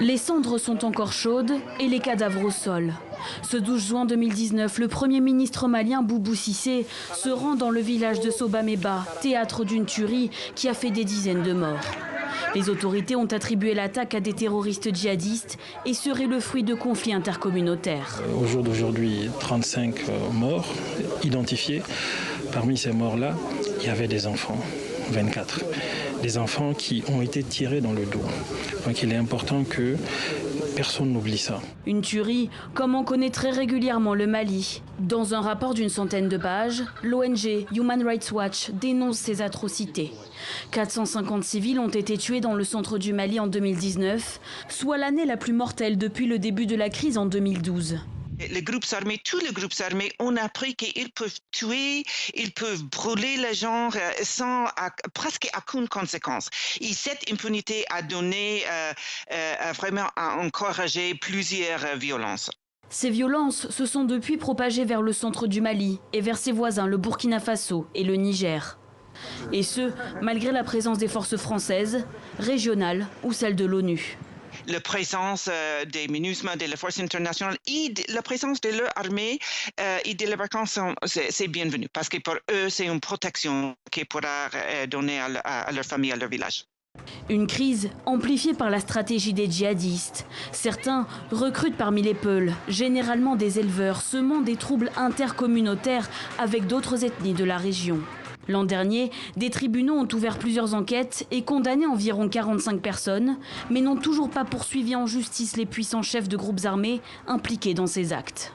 Les cendres sont encore chaudes et les cadavres au sol. Ce 12 juin 2019, le Premier ministre malien Boubou Cissé se rend dans le village de Sobameba, théâtre d'une tuerie qui a fait des dizaines de morts. Les autorités ont attribué l'attaque à des terroristes djihadistes et serait le fruit de conflits intercommunautaires. Au jour d'aujourd'hui, 35 morts identifiés. Parmi ces morts-là, il y avait des enfants, 24. Des enfants qui ont été tirés dans le dos. Donc il est important que personne n'oublie ça. Une tuerie comme on connaît très régulièrement le Mali. Dans un rapport d'une centaine de pages, l'ONG Human Rights Watch dénonce ces atrocités. 450 civils ont été tués dans le centre du Mali en 2019, soit l'année la plus mortelle depuis le début de la crise en 2012. Les groupes armés, tous les groupes armés ont appris qu'ils peuvent tuer, ils peuvent brûler les gens sans presque aucune conséquence. Et cette impunité a donné vraiment à encourager plusieurs violences. Ces violences se sont depuis propagées vers le centre du Mali et vers ses voisins, le Burkina Faso et le Niger. Et ce, malgré la présence des forces françaises, régionales ou celles de l'ONU. La présence des MINUSMA, de la force internationale et la présence de leur armée et de leurs vacances, c'est bienvenu. Parce que pour eux, c'est une protection qu'ils pourra donner à leur famille, à leur village. Une crise amplifiée par la stratégie des djihadistes. Certains recrutent parmi les Peuls, généralement des éleveurs, semant des troubles intercommunautaires avec d'autres ethnies de la région. L'an dernier, des tribunaux ont ouvert plusieurs enquêtes et condamné environ 45 personnes, mais n'ont toujours pas poursuivi en justice les puissants chefs de groupes armés impliqués dans ces actes.